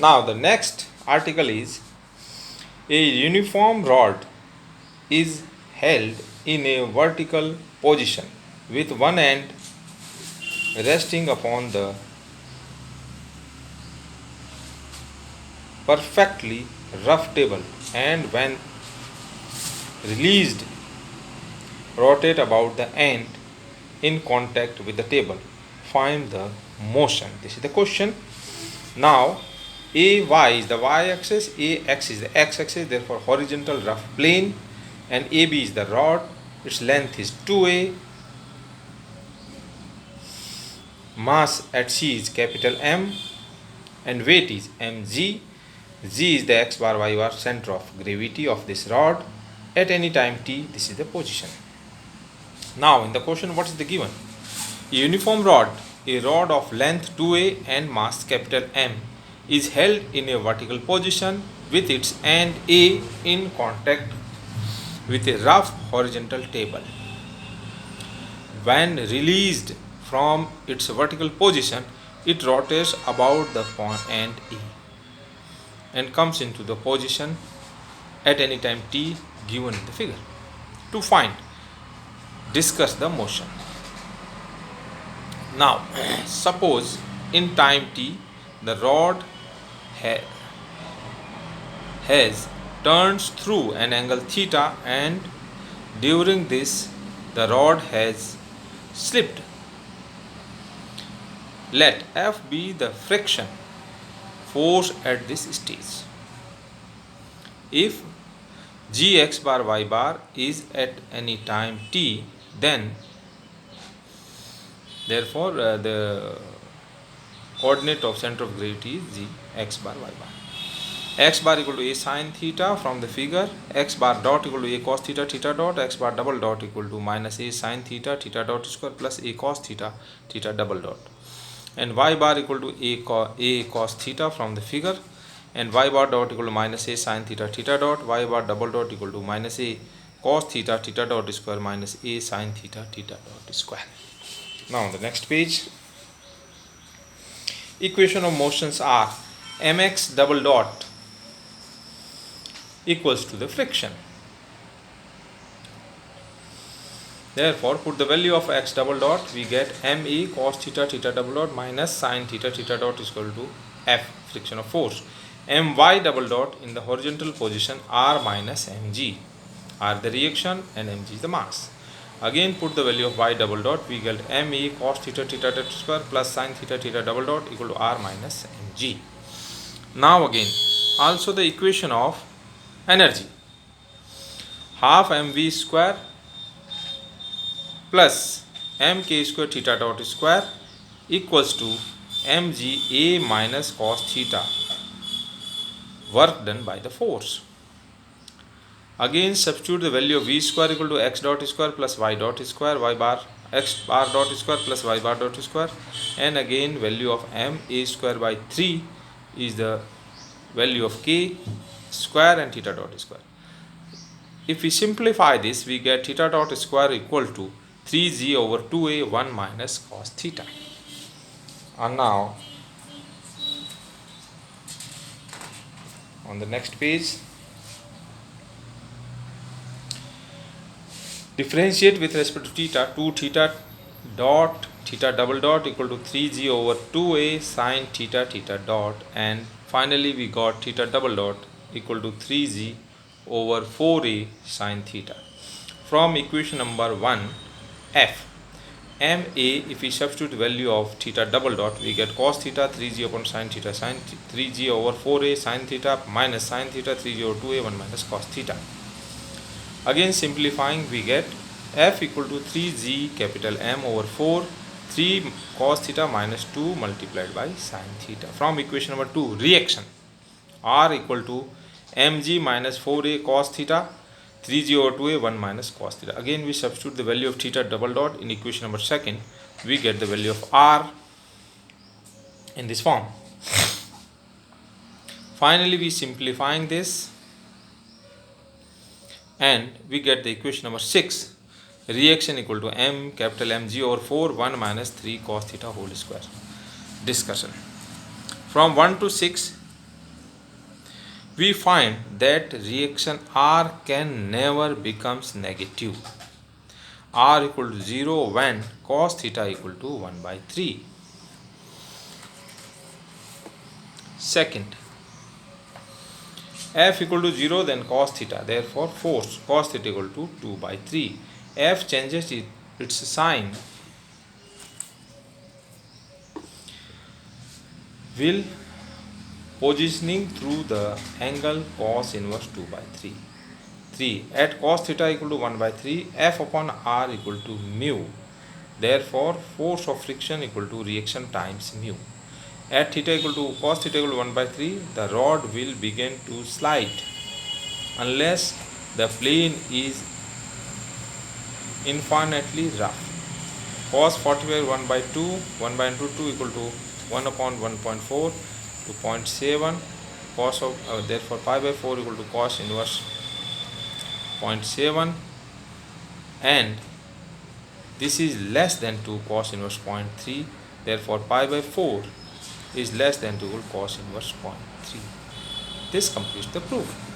Now the next article is a uniform rod is held in a vertical position with one end resting upon the perfectly rough table, and when released rotate about the end in contact with the table. Find the motion. This is the question. Now AY is the y-axis, AX is the x-axis, therefore horizontal rough plane, and AB is the rod. Its length is 2A. Mass at C is capital M, and weight is mg. G is the x bar y bar center of gravity of this rod at any time t. This is the position. Now in the question, what is the given? A uniform rod, a rod of length 2A and mass capital M, is held in a vertical position with its end A in contact with a rough horizontal table. When released from its vertical position, it rotates about the point end A and comes into the position at any time t given in the figure. To find, discuss the motion. Now, suppose in time t the rod has turns through an angle theta, and during this the rod has slipped. Let F be the friction force at this stage. If Gx bar y bar is at any time t, then therefore the coordinate of center of gravity is g x bar y bar. X bar equal to a sine theta from the figure, x bar dot equal to a cos theta theta dot, x bar double dot equal to minus a sine theta theta dot square plus a cos theta theta double dot, and y bar equal to a cos theta from the figure, and y bar dot equal to minus a sine theta theta dot, y bar double dot equal to minus a cos theta theta dot square minus a sine theta theta dot square. Now on the next page, equation of motions are mx double dot equals to the friction. Therefore, put the value of x double dot, we get me cos theta theta double dot minus sine theta theta dot is equal to F, friction of force. My double dot in the horizontal position, r minus mg, r the reaction and mg is the mass. Again put the value of y double dot, we get me cos theta theta dot square plus sine theta theta double dot equal to r minus mg. Now again also the equation of energy, half mv square plus mk square theta dot square equals to mg a minus cos theta, work done by the force. Again substitute the value of v square equal to x dot square plus y dot square, y bar x bar dot square plus y bar dot square, and again value of m a square by 3 is the value of k square and theta dot square. If we simplify this, we get theta dot square equal to 3g over 2a 1 minus cos theta. And now on the next page, differentiate with respect to theta, 2 theta dot theta double dot equal to 3g over 2a sine theta theta dot, and finally we got theta double dot equal to 3g over 4a sine theta. From equation number 1 F, ma, if we substitute value of theta double dot, we get cos theta 3g upon sine theta, sine 3g over 4a sine theta minus sine theta 3g over 2a 1 minus cos theta. Again simplifying, we get f equal to 3g capital M over 4 3 cos theta minus 2 multiplied by sine theta. From equation number 2, reaction, r equal to mg minus 4a cos theta 3g over 2a 1 minus cos theta. Again we substitute the value of theta double dot in equation number 2, we get the value of r in this form. Finally we simplifying this and we get the equation number 6, reaction equal to m capital mg over 4 1 minus 3 cos theta whole square. Discussion. From 1 to 6 we find that reaction R can never becomes negative. R equal to 0 when cos theta equal to 1 by 3. Second, f equal to 0 then cos theta, therefore force cos theta equal to 2 by 3. F changes its sign will positioning through the angle cos inverse 2 by 3. 3. At cos theta equal to 1 by 3, F upon R equal to mu. Therefore, force of friction equal to reaction times mu. At theta equal to cos theta equal to 1 by 3, the rod will begin to slide unless the plane is infinitely rough. Cos 45 1 by 2, 1 by 2 equal to 1 upon 1.4 to 0.7. Cos of therefore pi by 4 equal to cos inverse 0.7, and this is less than 2 cos inverse 0.3. Therefore pi by 4 is less than 2 cos inverse 0.3. This completes the proof.